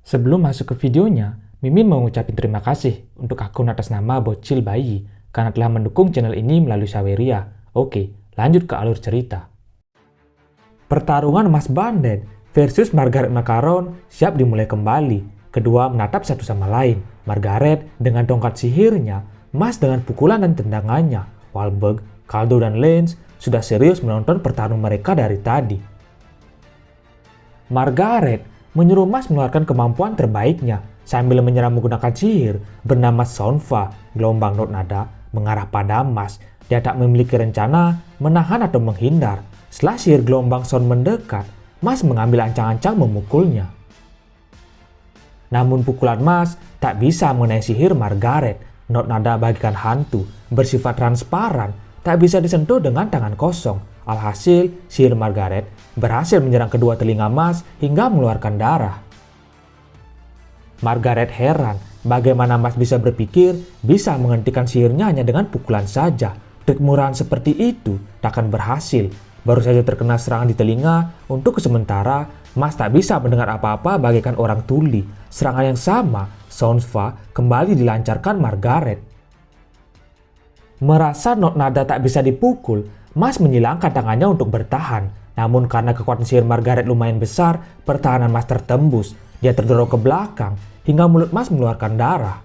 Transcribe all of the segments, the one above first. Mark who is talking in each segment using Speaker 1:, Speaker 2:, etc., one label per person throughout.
Speaker 1: Sebelum masuk ke videonya, Mimin mau ngucapin terima kasih untuk akun atas nama Bocil Bayi karena telah mendukung channel ini melalui Saweria. Oke, lanjut ke alur cerita. Pertarungan Mas Banden versus Margaret Macaron siap dimulai kembali. Kedua menatap satu sama lain. Margaret dengan tongkat sihirnya, Mas dengan pukulan dan tendangannya. Wahlberg, Caldo, dan Lance sudah serius menonton pertarungan mereka dari tadi. Margaret menyuruh Mas mengeluarkan kemampuan terbaiknya sambil menyerang menggunakan sihir bernama Sonfa, gelombang not nada, mengarah pada Mas. Dia tak memiliki rencana menahan atau menghindar. Setelah sihir gelombang Son mendekat, Mas mengambil ancang-ancang memukulnya. Namun pukulan Mas tak bisa mengenai sihir Margaret. Not nada bagikan hantu, bersifat transparan, tak bisa disentuh dengan tangan kosong. Alhasil, sihir Margaret berhasil menyerang kedua telinga Mas hingga mengeluarkan darah. Margaret heran bagaimana Mas bisa berpikir bisa menghentikan sihirnya hanya dengan pukulan saja. Trik murahan seperti itu takkan berhasil. Baru saja terkena serangan di telinga, untuk sementara Mas tak bisa mendengar apa-apa bagaikan orang tuli. Serangan yang sama, Sonfa, kembali dilancarkan Margaret. Merasa not nada tak bisa dipukul, Mas menyilangkan tangannya untuk bertahan. Namun karena kekuatan sihir Margaret lumayan besar, pertahanan Mas tertembus. Dia terdorong ke belakang hingga mulut Mas mengeluarkan darah.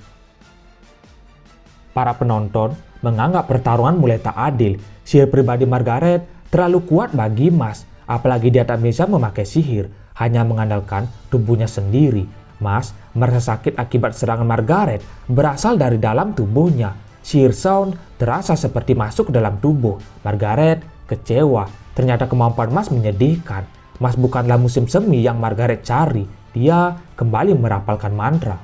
Speaker 1: Para penonton menganggap pertarungan mulai tak adil. Sihir pribadi Margaret terlalu kuat bagi Mas, apalagi dia tak bisa memakai sihir, hanya mengandalkan tubuhnya sendiri. Mas merasa sakit akibat serangan Margaret berasal dari dalam tubuhnya. Sihir sound terasa seperti masuk ke dalam tubuh. Margaret kecewa. Ternyata kemampuan Mas menyedihkan. Mas bukanlah musim semi yang Margaret cari. Dia kembali merapalkan mantra.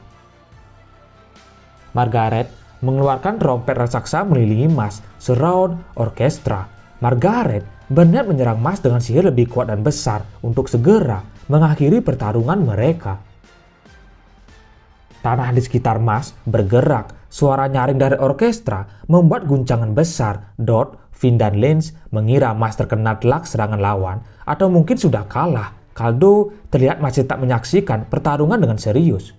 Speaker 1: Margaret mengeluarkan trompet raksasa mengelilingi Mas, surround orkestra. Margaret berniat menyerang Mas dengan sihir lebih kuat dan besar untuk segera mengakhiri pertarungan mereka. Tanah di sekitar Mas bergerak. Suara nyaring dari orkestra membuat guncangan besar. Dot, Finn, dan Lance mengira Mas terkena telak serangan lawan atau mungkin sudah kalah. Caldo terlihat masih tak menyaksikan pertarungan dengan serius.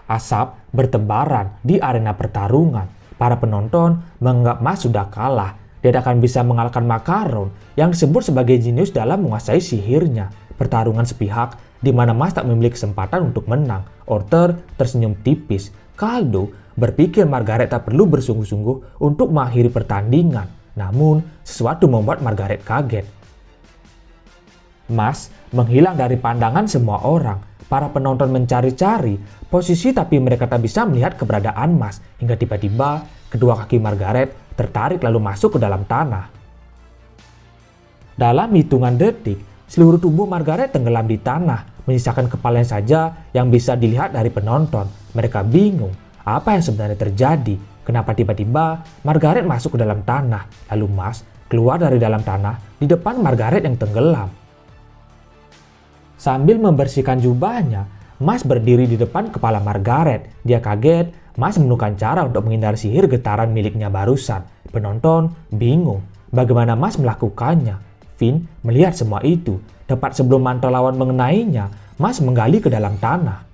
Speaker 1: Asap bertebaran di arena pertarungan. Para penonton menganggap Mas sudah kalah. Dia tak akan bisa mengalahkan Macaron yang disebut sebagai jenius dalam menguasai sihirnya. Pertarungan sepihak di mana Mas tak memiliki kesempatan untuk menang. Orter tersenyum tipis. Caldo berpikir Margaret tak perlu bersungguh-sungguh untuk mengakhiri pertandingan. Namun, sesuatu membuat Margaret kaget. Mas menghilang dari pandangan semua orang. Para penonton mencari-cari posisi tapi mereka tak bisa melihat keberadaan Mas. Hingga tiba-tiba kedua kaki Margaret tertarik lalu masuk ke dalam tanah. Dalam hitungan detik, seluruh tubuh Margaret tenggelam di tanah. Menyisakan kepalanya saja yang bisa dilihat dari penonton. Mereka bingung apa yang sebenarnya terjadi. Kenapa tiba-tiba Margaret masuk ke dalam tanah. Lalu Mas keluar dari dalam tanah di depan Margaret yang tenggelam. Sambil membersihkan jubahnya, Mas berdiri di depan kepala Margaret. Dia kaget. Mas menemukan cara untuk menghindari sihir getaran miliknya barusan. Penonton bingung bagaimana Mas melakukannya. Finn melihat semua itu. Tepat sebelum mantra lawan mengenainya, Mas menggali ke dalam tanah.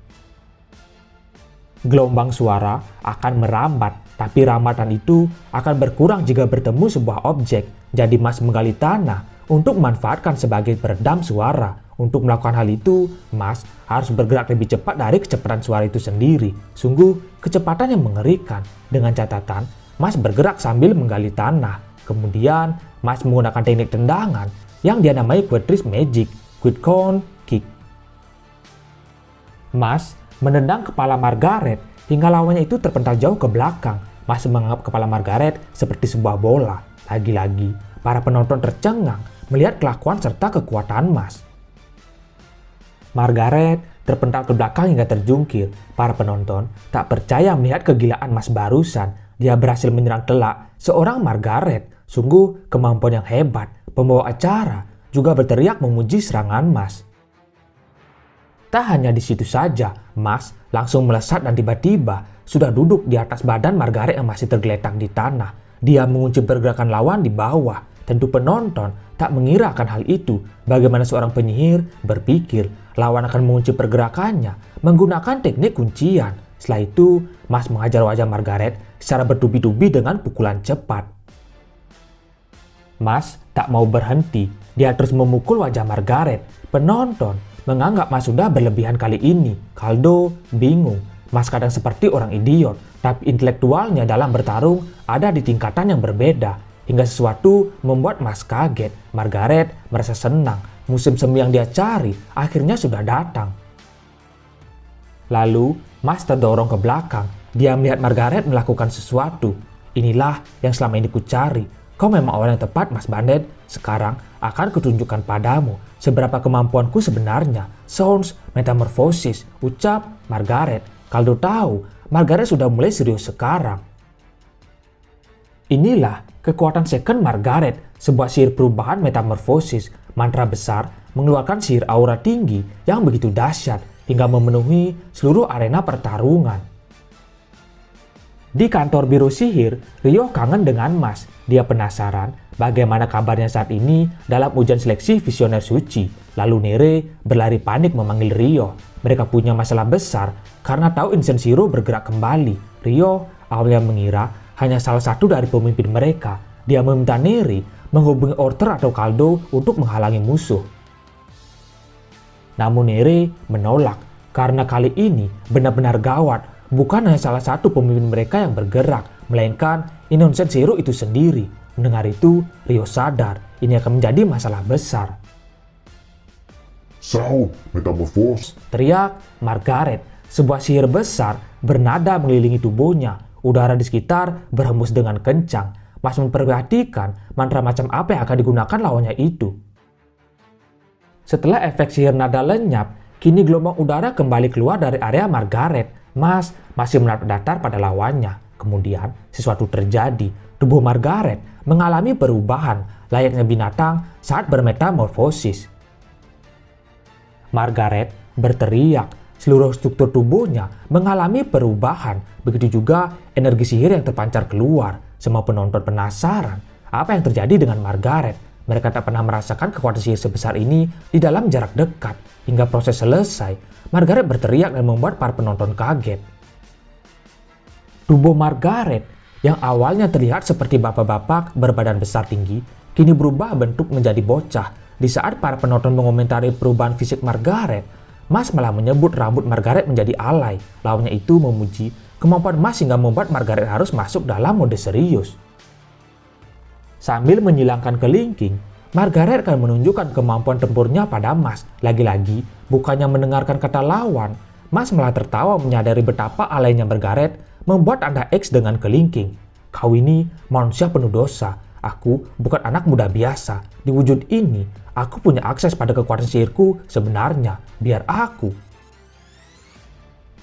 Speaker 1: Gelombang suara akan merambat, tapi rambatan itu akan berkurang jika bertemu sebuah objek. Jadi Mas menggali tanah untuk memanfaatkan sebagai peredam suara. Untuk melakukan hal itu, Mas harus bergerak lebih cepat dari kecepatan suara itu sendiri. Sungguh kecepatan yang mengerikan. Dengan catatan, Mas bergerak sambil menggali tanah. Kemudian, Mas menggunakan teknik tendangan yang dia namai Quadris Magic, Quid Con Kick. Mas menendang kepala Margaret hingga lawannya itu terpental jauh ke belakang. Mas menganggap kepala Margaret seperti sebuah bola. Lagi-lagi, para penonton tercengang melihat kelakuan serta kekuatan Mas. Margaret terpental ke belakang hingga terjungkir. Para penonton tak percaya melihat kegilaan Mas barusan. Dia berhasil menyerang telak seorang Margaret. Sungguh kemampuan yang hebat. Pembawa acara juga berteriak memuji serangan Mas. Tak hanya di situ saja, Mas langsung melesat dan tiba-tiba sudah duduk di atas badan Margaret yang masih tergeletak di tanah. Dia mengunci pergerakan lawan di bawah. Tentu penonton tak mengira akan hal itu. Bagaimana seorang penyihir berpikir, lawan akan mengunci pergerakannya menggunakan teknik kuncian. Setelah itu, Mas mengajar wajah Margaret secara bertubi-tubi dengan pukulan cepat. Mas tak mau berhenti, dia terus memukul wajah Margaret. Penonton menganggap Mas sudah berlebihan kali ini. Caldo bingung. Mas kadang seperti orang idiot, tapi intelektualnya dalam bertarung ada di tingkatan yang berbeda. Hingga sesuatu membuat Mas kaget. Margaret merasa senang. Musim semi yang dia cari akhirnya sudah datang. Lalu, Mas terdorong ke belakang. Dia melihat Margaret melakukan sesuatu. Inilah yang selama ini kucari. Kau memang orang yang tepat, Mas Bandit. Sekarang akan kutunjukkan padamu seberapa kemampuanku sebenarnya. Sounds metamorphosis, ucap Margaret. Caldo tahu, Margaret sudah mulai serius sekarang. Inilah kekuatan second Margaret, sebuah sihir perubahan metamorfosis. Mantra besar mengeluarkan sihir aura tinggi yang begitu dahsyat hingga memenuhi seluruh arena pertarungan. Di kantor biro sihir, Rio kangen dengan Mas. Dia penasaran bagaimana kabarnya saat ini dalam ujian seleksi visioner suci. Lalu Nere berlari panik memanggil Rio. Mereka punya masalah besar karena tahu Insen Zero bergerak kembali. Rio awalnya mengira hanya salah satu dari pemimpin mereka. Dia meminta Neri menghubungi Orter atau Caldo untuk menghalangi musuh. Namun Neri menolak karena kali ini benar-benar gawat. Bukan hanya salah satu pemimpin mereka yang bergerak, melainkan Insen Zero itu sendiri. Mendengar itu, Rio sadar ini akan menjadi masalah besar.
Speaker 2: Sound metamorphose,
Speaker 1: Teriak Margaret. Sebuah sihir besar bernada mengelilingi tubuhnya. Udara di sekitar berhembus dengan kencang. Mas memperhatikan mantra macam apa yang akan digunakan lawannya itu. Setelah efek sihir nada lenyap, kini gelombang udara kembali keluar dari area Margaret. Mas masih menatap datar pada lawannya. Kemudian sesuatu terjadi. Tubuh Margaret mengalami perubahan layaknya binatang saat bermetamorfosis. Margaret berteriak. Seluruh struktur tubuhnya mengalami perubahan. Begitu juga energi sihir yang terpancar keluar. Semua penonton penasaran apa yang terjadi dengan Margaret. Mereka tak pernah merasakan kekuatan sihir sebesar ini di dalam jarak dekat. Hingga proses selesai, Margaret berteriak dan membuat para penonton kaget. Tubuh Margaret yang awalnya terlihat seperti bapak-bapak berbadan besar tinggi, kini berubah bentuk menjadi bocah. Di saat para penonton mengomentari perubahan fisik Margaret, Mas malah menyebut rambut Margaret menjadi alay. Lawannya itu memuji kemampuan Mas hingga membuat Margaret harus masuk dalam mode serius. Sambil menyilangkan kelingking, Margaret akan menunjukkan kemampuan tempurnya pada Mas. Lagi-lagi, bukannya mendengarkan kata lawan, Mas malah tertawa menyadari betapa alaynya Margaret membuat Anda X dengan kelingking. Kau ini manusia penuh dosa. Aku bukan anak muda biasa. Di wujud ini, aku punya akses pada kekuatan sihirku sebenarnya. Biar aku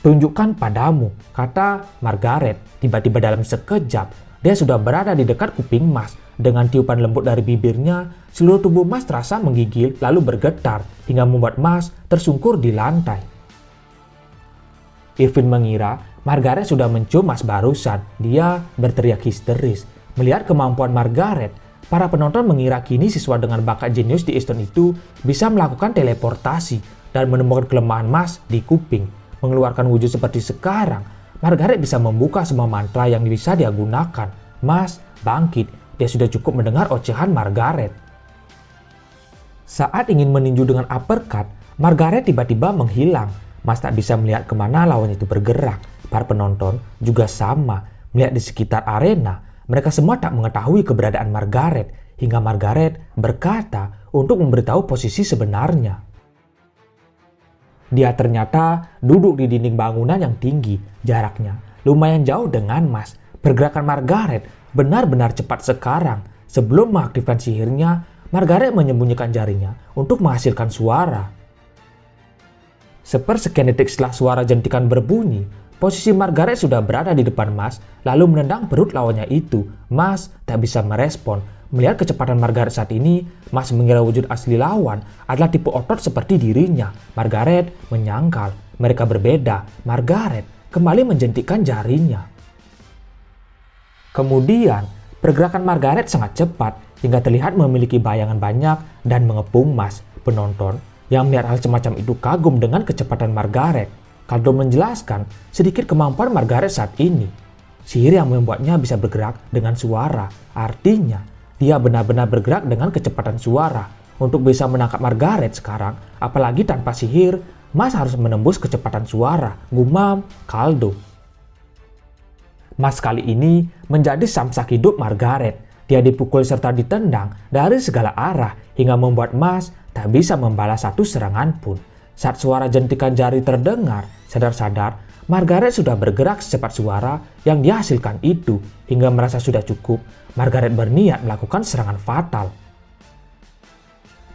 Speaker 1: tunjukkan padamu, kata Margaret. Tiba-tiba dalam sekejap, dia sudah berada di dekat kuping Mas. Dengan tiupan lembut dari bibirnya, seluruh tubuh Mas terasa menggigil lalu bergetar hingga membuat Mas tersungkur di lantai. Irvin mengira Margaret sudah mencium Mas barusan. Dia berteriak histeris. Melihat kemampuan Margaret, para penonton mengira kini siswa dengan bakat jenius di Easton itu bisa melakukan teleportasi dan menemukan kelemahan Mas di kuping. Mengeluarkan wujud seperti sekarang, Margaret bisa membuka semua mantra yang bisa dia gunakan. Mas bangkit, dia sudah cukup mendengar ocehan Margaret. Saat ingin meninju dengan uppercut, Margaret tiba-tiba menghilang. Mas tak bisa melihat kemana lawan itu bergerak. Para penonton juga sama, melihat di sekitar arena. Mereka semua tak mengetahui keberadaan Margaret, hingga Margaret berkata untuk memberitahu posisi sebenarnya. Dia ternyata duduk di dinding bangunan yang tinggi, jaraknya lumayan jauh dengan Mas. Pergerakan Margaret benar-benar cepat sekarang. Sebelum mengaktifkan sihirnya, Margaret menyembunyikan jarinya untuk menghasilkan suara. Sepersekian detik setelah suara jentikan berbunyi, posisi Margaret sudah berada di depan Mas, lalu menendang perut lawannya itu. Mas tak bisa merespon. Melihat kecepatan Margaret saat ini, Mas mengira wujud asli lawan adalah tipe otot seperti dirinya. Margaret menyangkal. Mereka berbeda. Margaret kembali menjentikkan jarinya. Kemudian, pergerakan Margaret sangat cepat hingga terlihat memiliki bayangan banyak dan mengepung Mas. Penonton yang melihat hal semacam itu kagum dengan kecepatan Margaret. Caldo menjelaskan sedikit kemampuan Margaret saat ini. Sihir yang membuatnya bisa bergerak dengan suara. Artinya, dia benar-benar bergerak dengan kecepatan suara. Untuk bisa menangkap Margaret sekarang, apalagi tanpa sihir, Mas harus menembus kecepatan suara, gumam Caldo. Mas kali ini menjadi samsak hidup Margaret. Dia dipukul serta ditendang dari segala arah hingga membuat Mas tak bisa membalas satu serangan pun. Saat suara jentikan jari terdengar, sadar-sadar Margaret sudah bergerak secepat suara yang dihasilkan itu. Hingga merasa sudah cukup, Margaret berniat melakukan serangan fatal.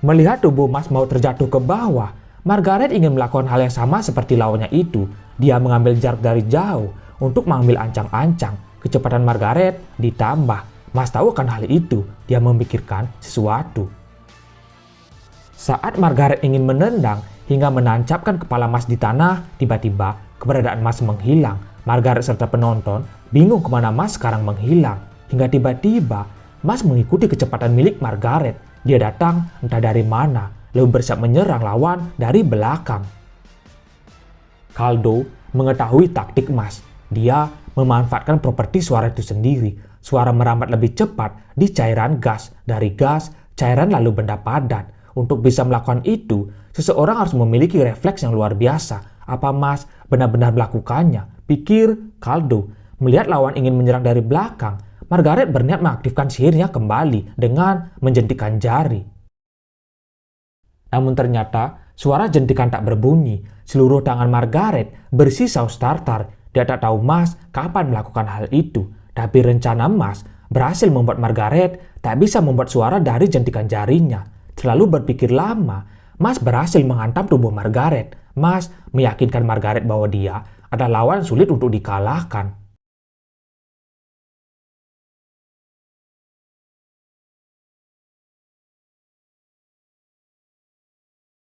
Speaker 1: Melihat tubuh Mas mau terjatuh ke bawah, Margaret ingin melakukan hal yang sama seperti lawannya itu. Dia mengambil jarak dari jauh untuk mengambil ancang-ancang. Kecepatan Margaret ditambah. Mas tahu akan hal itu, dia memikirkan sesuatu. Saat Margaret ingin menendang hingga menancapkan kepala Mas di tanah, tiba-tiba keberadaan Mas menghilang. Margaret serta penonton bingung kemana Mas sekarang menghilang. Hingga tiba-tiba Mas mengikuti kecepatan milik Margaret. Dia datang entah dari mana, lalu bersiap menyerang lawan dari belakang. Caldo mengetahui taktik Mas. Dia memanfaatkan properti suara itu sendiri. Suara merambat lebih cepat di cairan gas. Dari gas, cairan lalu benda padat. Untuk bisa melakukan itu, seseorang harus memiliki refleks yang luar biasa. Apa Mas benar-benar melakukannya? Pikir Caldo. Melihat lawan ingin menyerang dari belakang, Margaret berniat mengaktifkan sihirnya kembali dengan menjentikan jari. Namun ternyata suara jentikan tak berbunyi. Seluruh tangan Margaret bersih saus tartar. Dia tak tahu Mas kapan melakukan hal itu. Tapi rencana Mas berhasil membuat Margaret tak bisa membuat suara dari jentikan jarinya. Terlalu berpikir lama, Mas berhasil menghantam tubuh Margaret. Mas meyakinkan Margaret bahwa dia adalah lawan sulit untuk dikalahkan.